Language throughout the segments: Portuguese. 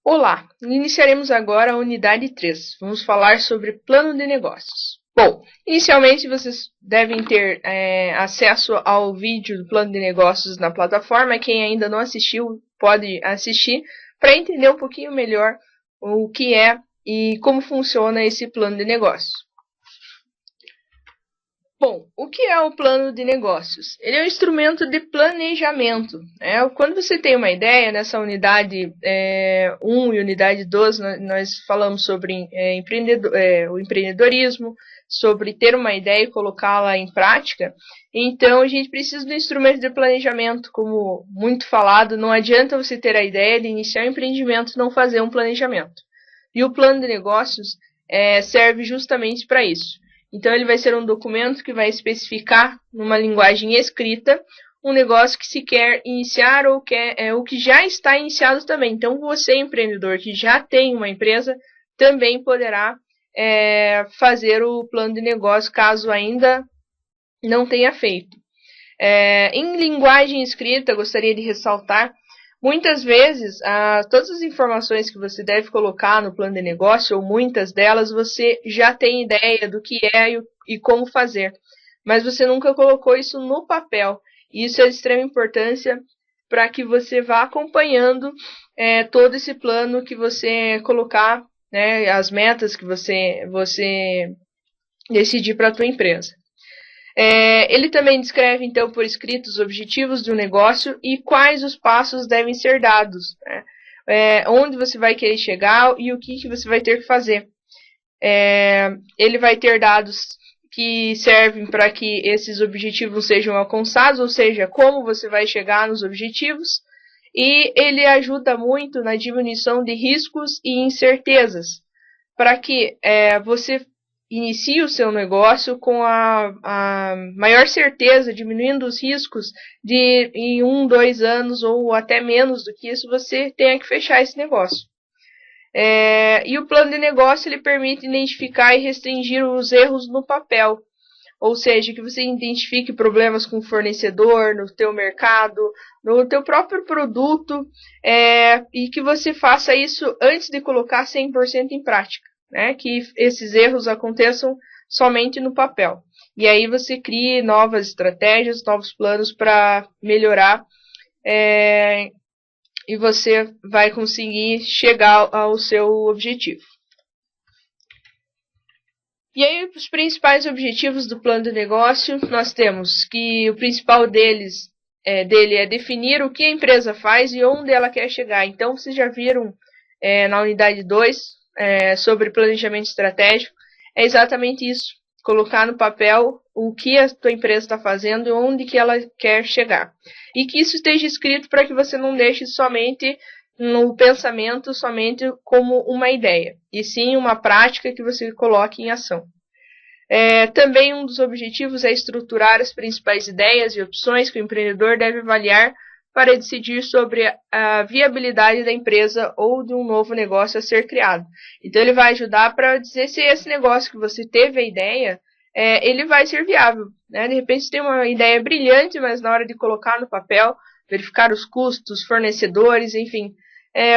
Olá, iniciaremos agora a unidade 3. Vamos falar sobre plano de negócios. Bom, inicialmente vocês devem ter acesso ao vídeo do plano de negócios na plataforma. Quem ainda não assistiu pode assistir para entender um pouquinho melhor o que é e como funciona esse plano de negócios. Bom, o que é o plano de negócios? Ele é um instrumento de planejamento. Quando você tem uma ideia, nessa unidade 1 e unidade 2, nós falamos sobre o empreendedorismo, sobre ter uma ideia e colocá-la em prática. Então, a gente precisa do instrumento de planejamento, como muito falado. Não adianta você ter a ideia de iniciar um empreendimento e não fazer um planejamento. E o plano de negócios serve justamente para isso. Então, ele vai ser um documento que vai especificar, numa linguagem escrita, um negócio que se quer iniciar ou que já está iniciado também. Então, você, empreendedor que já tem uma empresa, também poderá fazer o plano de negócio, caso ainda não tenha feito. Em linguagem escrita, gostaria de ressaltar, muitas vezes, todas as informações que você deve colocar no plano de negócio, ou muitas delas, você já tem ideia do que é e como fazer. Mas você nunca colocou isso no papel. E isso é de extrema importância para que você vá acompanhando todo esse plano que você colocar, né, as metas que você decidir para a tua empresa. Ele também descreve, então, por escrito, os objetivos do negócio e quais os passos devem ser dados, né? Onde você vai querer chegar e o que você vai ter que fazer. Ele vai ter dados que servem para que esses objetivos sejam alcançados, ou seja, como você vai chegar nos objetivos, e ele ajuda muito na diminuição de riscos e incertezas, para que você inicie o seu negócio com a maior certeza, diminuindo os riscos de em 1, 2 anos ou até menos do que isso, você tenha que fechar esse negócio. E o plano de negócio ele permite identificar e restringir os erros no papel, ou seja, que você identifique problemas com o fornecedor, no teu mercado, no teu próprio produto, e que você faça isso antes de colocar 100% em prática, né? Que esses erros aconteçam somente no papel. E aí você crie novas estratégias, novos planos para melhorar, e você vai conseguir chegar ao seu objetivo. E aí, os principais objetivos do plano de negócio, nós temos que o principal dele é definir o que a empresa faz e onde ela quer chegar. Então, vocês já viram na unidade 2 sobre planejamento estratégico, é exatamente isso. Colocar no papel o que a tua empresa está fazendo e onde que ela quer chegar. E que isso esteja escrito para que você não deixe somente no pensamento, somente como uma ideia, e sim uma prática que você coloque em ação. Também um dos objetivos é estruturar as principais ideias e opções que o empreendedor deve avaliar para decidir sobre a viabilidade da empresa ou de um novo negócio a ser criado. Então, ele vai ajudar para dizer se esse negócio que você teve a ideia, ele vai ser viável, né? De repente, você tem uma ideia brilhante, mas na hora de colocar no papel, verificar os custos, fornecedores, enfim,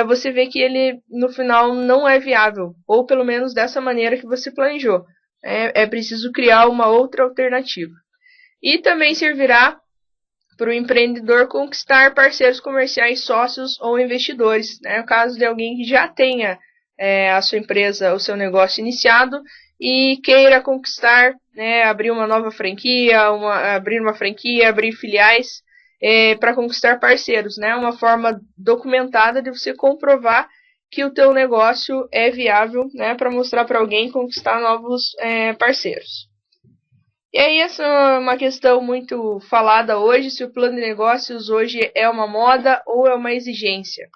você vê que ele, no final, não é viável, ou pelo menos dessa maneira que você planejou. É preciso criar uma outra alternativa. E também servirá para o empreendedor conquistar parceiros comerciais, sócios ou investidores, né? No caso de alguém que já tenha a sua empresa, o seu negócio iniciado e queira conquistar, né, abrir uma nova franquia, abrir filiais para conquistar parceiros, né? Uma forma documentada de você comprovar que o teu negócio é viável, né, para mostrar para alguém conquistar novos parceiros. E aí essa é uma questão muito falada hoje, se o plano de negócios hoje é uma moda ou é uma exigência.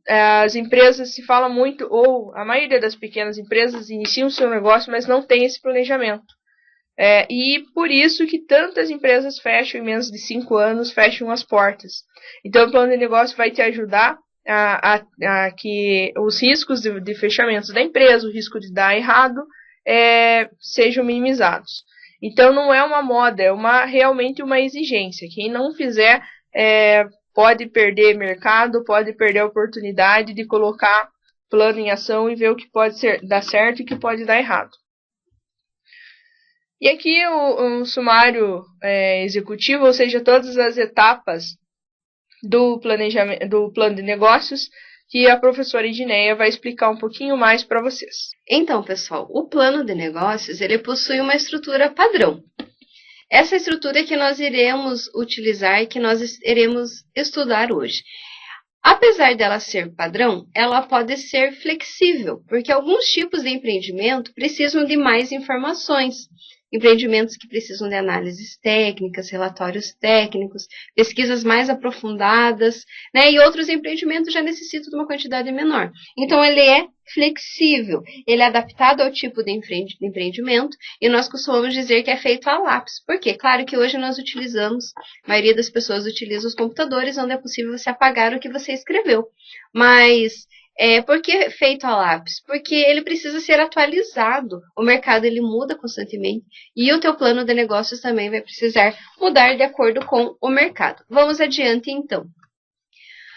As empresas se fala muito, ou a maioria das pequenas empresas iniciam o seu negócio, mas não tem esse planejamento. E por isso que tantas empresas fecham em menos de 5 anos, fecham as portas. Então o plano de negócio vai te ajudar a que os riscos de fechamento da empresa, o risco de dar errado, sejam minimizados. Então não é uma moda, é realmente uma exigência. Quem não fizer pode perder mercado, pode perder a oportunidade de colocar plano em ação e ver o que pode dar certo e o que pode dar errado. E aqui o sumário executivo, ou seja, todas as etapas do planejamento, do plano de negócios, que a professora Edneia vai explicar um pouquinho mais para vocês. Então, pessoal, o plano de negócios, ele possui uma estrutura padrão. Essa estrutura que nós iremos utilizar e que nós iremos estudar hoje. Apesar dela ser padrão, ela pode ser flexível, porque alguns tipos de empreendimento precisam de mais informações. Empreendimentos que precisam de análises técnicas, relatórios técnicos, pesquisas mais aprofundadas, né? E outros empreendimentos já necessitam de uma quantidade menor. Então, ele é flexível, ele é adaptado ao tipo de empreendimento e nós costumamos dizer que é feito a lápis. Por quê? Claro que hoje nós utilizamos, a maioria das pessoas utiliza os computadores, onde é possível você apagar o que você escreveu. Mas por que feito a lápis? Porque ele precisa ser atualizado. O mercado ele muda constantemente e o teu plano de negócios também vai precisar mudar de acordo com o mercado. Vamos adiante então.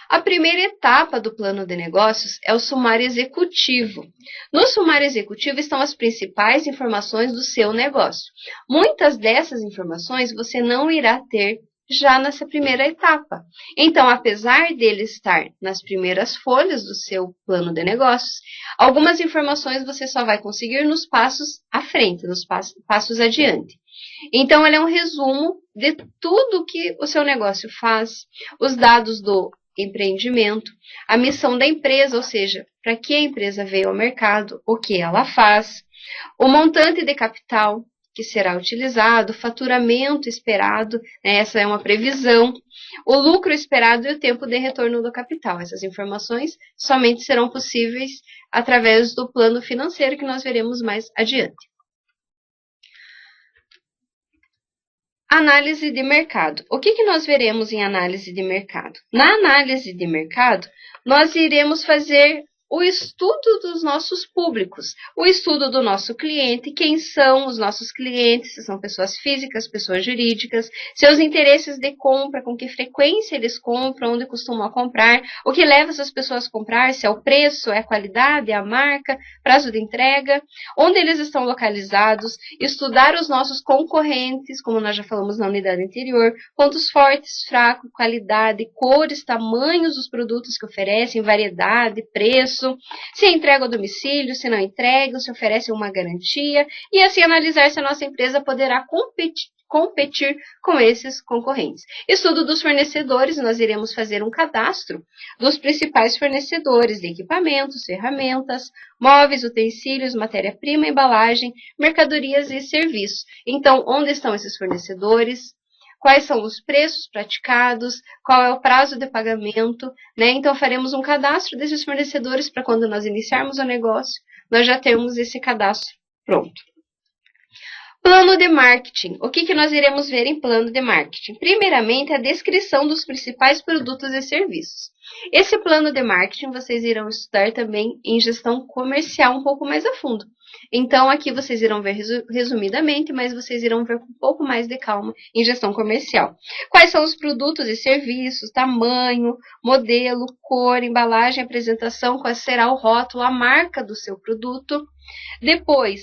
A primeira etapa do plano de negócios é o sumário executivo. No sumário executivo estão as principais informações do seu negócio. Muitas dessas informações você não irá ter já nessa primeira etapa. Então, apesar dele estar nas primeiras folhas do seu plano de negócios, algumas informações você só vai conseguir nos passos à frente, nos passos adiante. Então, ele é um resumo de tudo que o seu negócio faz, os dados do empreendimento, a missão da empresa, ou seja, para que a empresa veio ao mercado, o que ela faz, o montante de capital que será utilizado, o faturamento esperado, né, essa é uma previsão, o lucro esperado e o tempo de retorno do capital. Essas informações somente serão possíveis através do plano financeiro que nós veremos mais adiante. Análise de mercado. O que nós veremos em análise de mercado? Na análise de mercado, nós iremos fazer o estudo dos nossos públicos, o estudo do nosso cliente, quem são os nossos clientes, se são pessoas físicas, pessoas jurídicas, seus interesses de compra, com que frequência eles compram, onde costumam comprar, o que leva essas pessoas a comprar, se é o preço, é a qualidade, é a marca, prazo de entrega, onde eles estão localizados, estudar os nossos concorrentes, como nós já falamos na unidade anterior, pontos fortes, fracos, qualidade, cores, tamanhos dos produtos que oferecem, variedade, preço, se entrega ao domicílio, se não entrega, se oferece uma garantia, e assim analisar se a nossa empresa poderá competir com esses concorrentes. Estudo dos fornecedores, nós iremos fazer um cadastro dos principais fornecedores de equipamentos, ferramentas, móveis, utensílios, matéria-prima, embalagem, mercadorias e serviços. Então, onde estão esses fornecedores? Quais são os preços praticados, qual é o prazo de pagamento, né? Então, faremos um cadastro desses fornecedores para quando nós iniciarmos o negócio, nós já temos esse cadastro pronto. Plano de marketing. O que nós iremos ver em plano de marketing? Primeiramente, a descrição dos principais produtos e serviços. Esse plano de marketing vocês irão estudar também em gestão comercial um pouco mais a fundo. Então, aqui vocês irão ver resumidamente, mas vocês irão ver com um pouco mais de calma em gestão comercial. Quais são os produtos e serviços, tamanho, modelo, cor, embalagem, apresentação, qual será o rótulo, a marca do seu produto. Depois,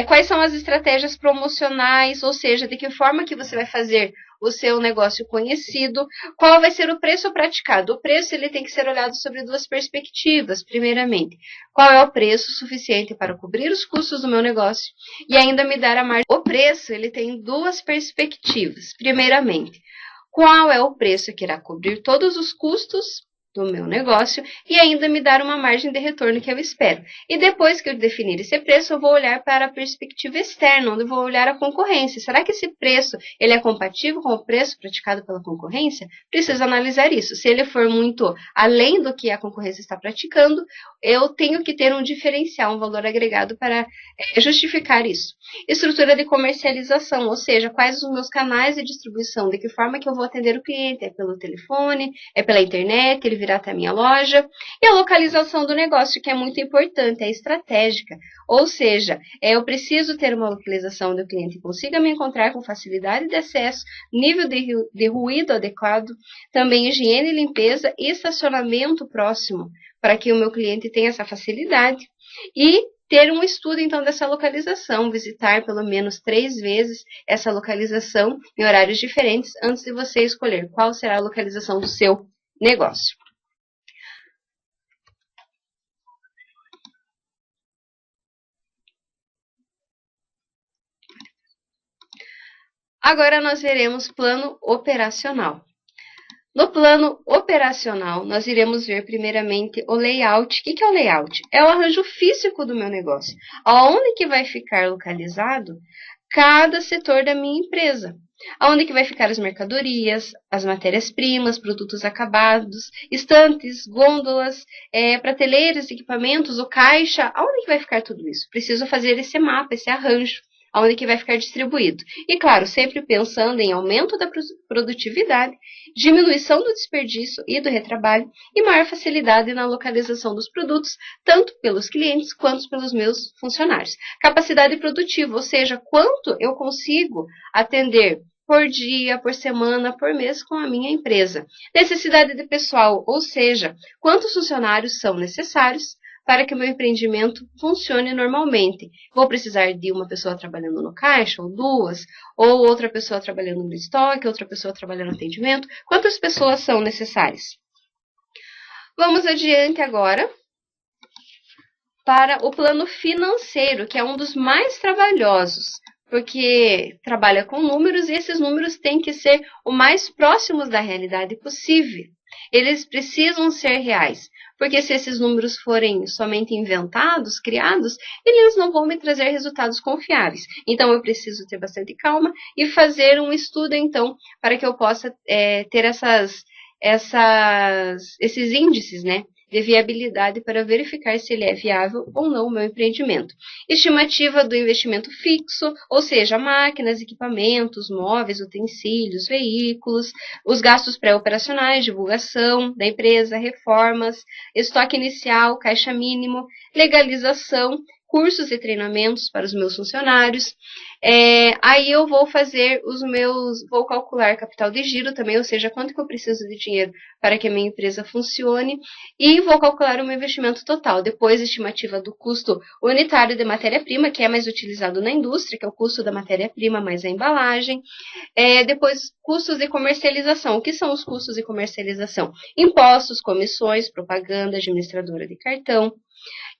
quais são as estratégias promocionais, ou seja, de que forma que você vai fazer o seu negócio conhecido, qual vai ser o preço praticado. O preço ele tem que ser olhado sobre duas perspectivas. Primeiramente, qual é o preço suficiente para cobrir os custos do meu negócio e ainda me dar a margem. O preço ele tem duas perspectivas. Primeiramente, qual é o preço que irá cobrir todos os custos do meu negócio e ainda me dar uma margem de retorno que eu espero. E depois que eu definir esse preço, eu vou olhar para a perspectiva externa, onde eu vou olhar a concorrência. Será que esse preço ele é compatível com o preço praticado pela concorrência? Preciso analisar isso. Se ele for muito além do que a concorrência está praticando, eu tenho que ter um diferencial, um valor agregado para justificar isso. Estrutura de comercialização, ou seja, quais os meus canais de distribuição, de que forma que eu vou atender o cliente, é pelo telefone, é pela internet, ele vir até a minha loja. E a localização do negócio, que é muito importante, é estratégica. Ou seja, eu preciso ter uma localização onde o cliente consiga me encontrar com facilidade de acesso, nível de ruído adequado, também higiene e limpeza e estacionamento próximo, para que o meu cliente tenha essa facilidade. E ter um estudo, então, dessa localização, visitar pelo menos 3 vezes essa localização em horários diferentes antes de você escolher qual será a localização do seu negócio. Agora nós veremos plano operacional. No plano operacional, nós iremos ver primeiramente o layout. O que é o layout? É o arranjo físico do meu negócio. Aonde que vai ficar localizado cada setor da minha empresa. Aonde que vai ficar as mercadorias, as matérias-primas, produtos acabados, estantes, gôndolas, prateleiras, equipamentos, o caixa. Aonde que vai ficar tudo isso? Preciso fazer esse mapa, esse arranjo. Onde que vai ficar distribuído. E, claro, sempre pensando em aumento da produtividade, diminuição do desperdício e do retrabalho e maior facilidade na localização dos produtos, tanto pelos clientes quanto pelos meus funcionários. Capacidade produtiva, ou seja, quanto eu consigo atender por dia, por semana, por mês com a minha empresa. Necessidade de pessoal, ou seja, quantos funcionários são necessários para que o meu empreendimento funcione normalmente. Vou precisar de uma pessoa trabalhando no caixa, ou 2, ou outra pessoa trabalhando no estoque, outra pessoa trabalhando no atendimento. Quantas pessoas são necessárias? Vamos adiante agora para o plano financeiro, que é um dos mais trabalhosos, porque trabalha com números e esses números têm que ser o mais próximos da realidade possível. Eles precisam ser reais. Porque se esses números forem somente inventados, criados, eles não vão me trazer resultados confiáveis. Então, eu preciso ter bastante calma e fazer um estudo, então, para que eu possa ter esses índices, né, de viabilidade para verificar se ele é viável ou não o meu empreendimento. Estimativa do investimento fixo, ou seja, máquinas, equipamentos, móveis, utensílios, veículos, os gastos pré-operacionais, divulgação da empresa, reformas, estoque inicial, caixa mínimo, legalização, cursos e treinamentos para os meus funcionários. Aí eu vou vou calcular capital de giro também, ou seja, quanto que eu preciso de dinheiro para que a minha empresa funcione, e vou calcular o meu investimento total. Depois, estimativa do custo unitário de matéria-prima, que é mais utilizado na indústria, que é o custo da matéria-prima mais a embalagem. Depois, custos de comercialização. O que são os custos de comercialização? Impostos, comissões, propaganda, administradora de cartão.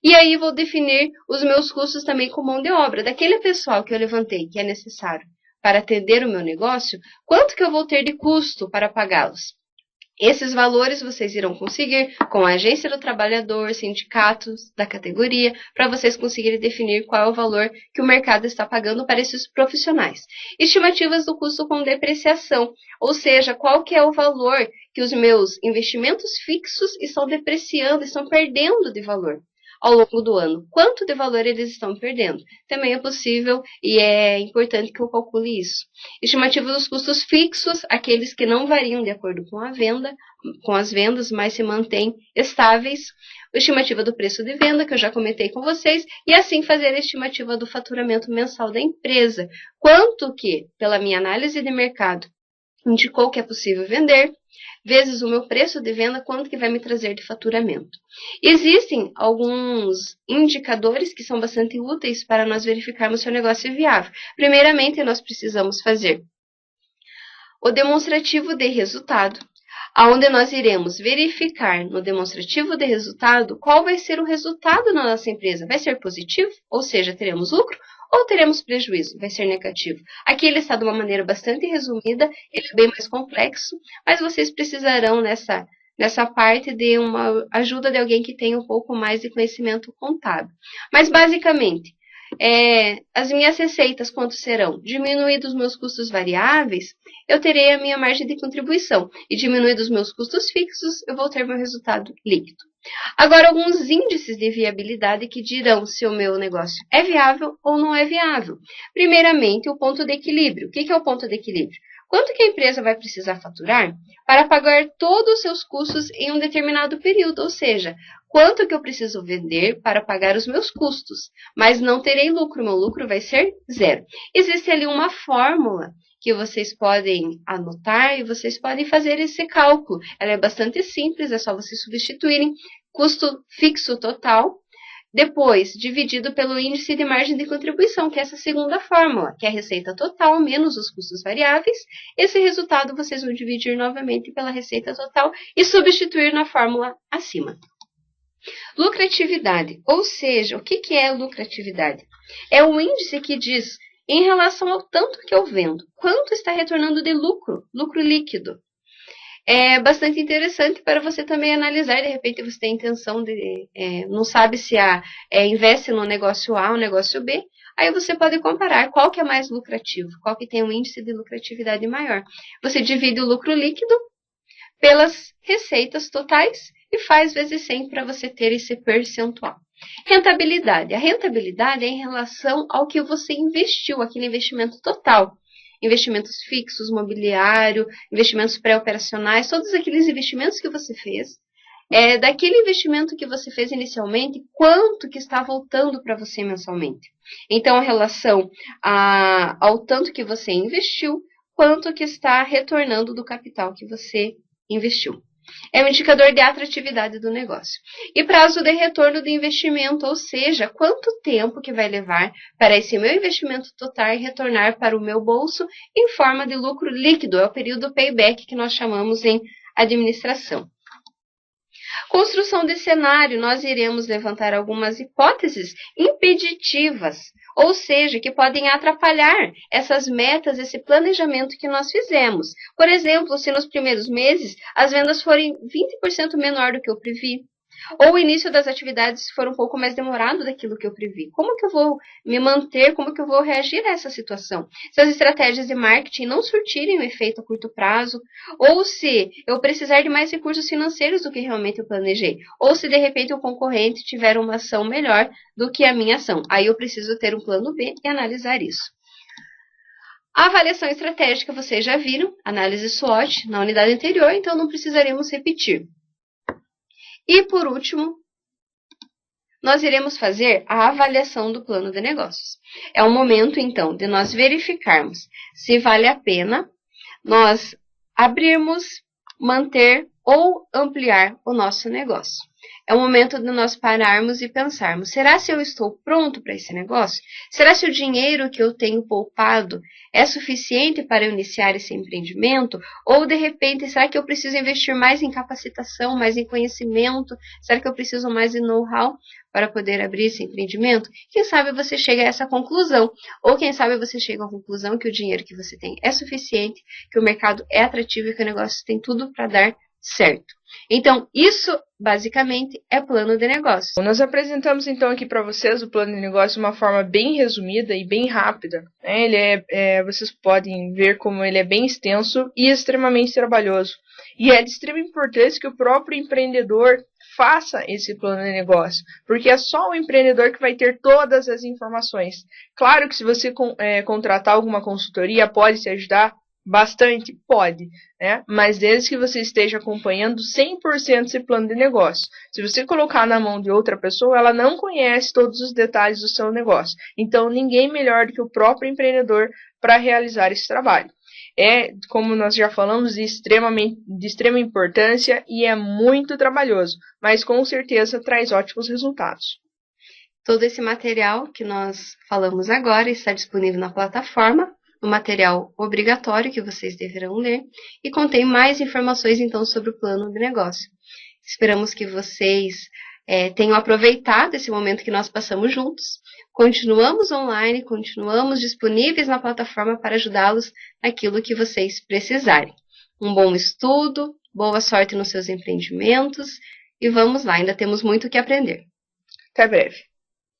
E aí vou definir os meus custos também com mão de obra. Daquele pessoal que eu levantei, que é necessário para atender o meu negócio, quanto que eu vou ter de custo para pagá-los? Esses valores vocês irão conseguir com a agência do trabalhador, sindicatos da categoria, para vocês conseguirem definir qual é o valor que o mercado está pagando para esses profissionais. Estimativas do custo com depreciação, ou seja, qual que é o valor que os meus investimentos fixos estão depreciando, estão perdendo de valor ao longo do ano. Quanto de valor eles estão perdendo? Também é possível e é importante que eu calcule isso. Estimativa dos custos fixos, aqueles que não variam de acordo com as vendas, mas se mantêm estáveis. Estimativa do preço de venda, que eu já comentei com vocês, e assim fazer a estimativa do faturamento mensal da empresa. Quanto que, pela minha análise de mercado, indicou que é possível vender, vezes o meu preço de venda, quanto que vai me trazer de faturamento. Existem alguns indicadores que são bastante úteis para nós verificarmos se o negócio é viável. Primeiramente, nós precisamos fazer o demonstrativo de resultado, onde nós iremos verificar no demonstrativo de resultado qual vai ser o resultado na nossa empresa. Vai ser positivo, ou seja, teremos lucro, ou teremos prejuízo, vai ser negativo. Aqui ele está de uma maneira bastante resumida, ele é bem mais complexo, mas vocês precisarão nessa parte de uma ajuda de alguém que tenha um pouco mais de conhecimento contábil. Mas basicamente, as minhas receitas quanto serão? Diminuídos os meus custos variáveis, eu terei a minha margem de contribuição. E diminuídos os meus custos fixos, eu vou ter meu resultado líquido. Agora, alguns índices de viabilidade que dirão se o meu negócio é viável ou não é viável. Primeiramente, o ponto de equilíbrio. O que é o ponto de equilíbrio? Quanto que a empresa vai precisar faturar para pagar todos os seus custos em um determinado período? Ou seja, quanto que eu preciso vender para pagar os meus custos, mas não terei lucro, meu lucro vai ser zero. Existe ali uma fórmula que vocês podem anotar e vocês podem fazer esse cálculo. Ela é bastante simples, é só vocês substituírem custo fixo total, depois dividido pelo índice de margem de contribuição, que é essa segunda fórmula, que é a receita total menos os custos variáveis. Esse resultado vocês vão dividir novamente pela receita total e substituir na fórmula acima. Lucratividade, ou seja, o que é lucratividade? É um índice que diz, em relação ao tanto que eu vendo, quanto está retornando de lucro, lucro líquido. É bastante interessante para você também analisar, de repente você tem a intenção de, não sabe se investe no negócio A ou negócio B, aí você pode comparar qual que é mais lucrativo, qual que tem um índice de lucratividade maior. Você divide o lucro líquido pelas receitas totais e faz vezes 100 para você ter esse percentual. Rentabilidade. A rentabilidade é em relação ao que você investiu, aquele investimento total. Investimentos fixos, mobiliário, investimentos pré-operacionais, todos aqueles investimentos que você fez. Daquele investimento que você fez inicialmente, quanto que está voltando para você mensalmente. Então, a relação ao tanto que você investiu, quanto que está retornando do capital que você investiu. É um indicador de atratividade do negócio. E prazo de retorno do investimento, ou seja, quanto tempo que vai levar para esse meu investimento total retornar para o meu bolso em forma de lucro líquido. É o período payback que nós chamamos em administração. Construção de cenário, nós iremos levantar algumas hipóteses impeditivas, ou seja, que podem atrapalhar essas metas, esse planejamento que nós fizemos. Por exemplo, se nos primeiros meses as vendas forem 20% menor do que eu previ, ou o início das atividades for um pouco mais demorado daquilo que eu previ. Como que eu vou me manter, como que eu vou reagir a essa situação? Se as estratégias de marketing não surtirem o efeito a curto prazo, ou se eu precisar de mais recursos financeiros do que realmente eu planejei, ou se de repente o concorrente tiver uma ação melhor do que a minha ação. Aí eu preciso ter um plano B e analisar isso. A avaliação estratégica, vocês já viram, análise SWOT na unidade anterior, então não precisaremos repetir. E, por último, nós iremos fazer a avaliação do plano de negócios. É o momento, então, de nós verificarmos se vale a pena nós abrirmos, manter ou ampliar o nosso negócio. É o momento de nós pararmos e pensarmos, será se eu estou pronto para esse negócio? Será se o dinheiro que eu tenho poupado é suficiente para eu iniciar esse empreendimento? Ou, de repente, será que eu preciso investir mais em capacitação, mais em conhecimento? Será que eu preciso mais de know-how para poder abrir esse empreendimento? Quem sabe você chega a essa conclusão. Ou quem sabe você chega à conclusão que o dinheiro que você tem é suficiente, que o mercado é atrativo e que o negócio tem tudo para dar certo. Então, isso basicamente é plano de negócio. Nós apresentamos então aqui para vocês o plano de negócio de uma forma bem resumida e bem rápida. Vocês podem ver como ele é bem extenso e extremamente trabalhoso. E é de extrema importância que o próprio empreendedor faça esse plano de negócio, porque é só o empreendedor que vai ter todas as informações. Claro que se você contratar alguma consultoria, pode te ajudar bastante? Pode, né? Mas desde que você esteja acompanhando 100% esse plano de negócio. Se você colocar na mão de outra pessoa, ela não conhece todos os detalhes do seu negócio. Então, ninguém melhor do que o próprio empreendedor para realizar esse trabalho. É, como nós já falamos, de extrema importância e é muito trabalhoso, mas com certeza traz ótimos resultados. Todo esse material que nós falamos agora está disponível na plataforma, no material obrigatório que vocês deverão ler, e contém mais informações então sobre o plano de negócio. Esperamos que vocês tenham aproveitado esse momento que nós passamos juntos. Continuamos online, continuamos disponíveis na plataforma para ajudá-los naquilo que vocês precisarem. Um bom estudo, boa sorte nos seus empreendimentos e vamos lá, ainda temos muito o que aprender. Até breve.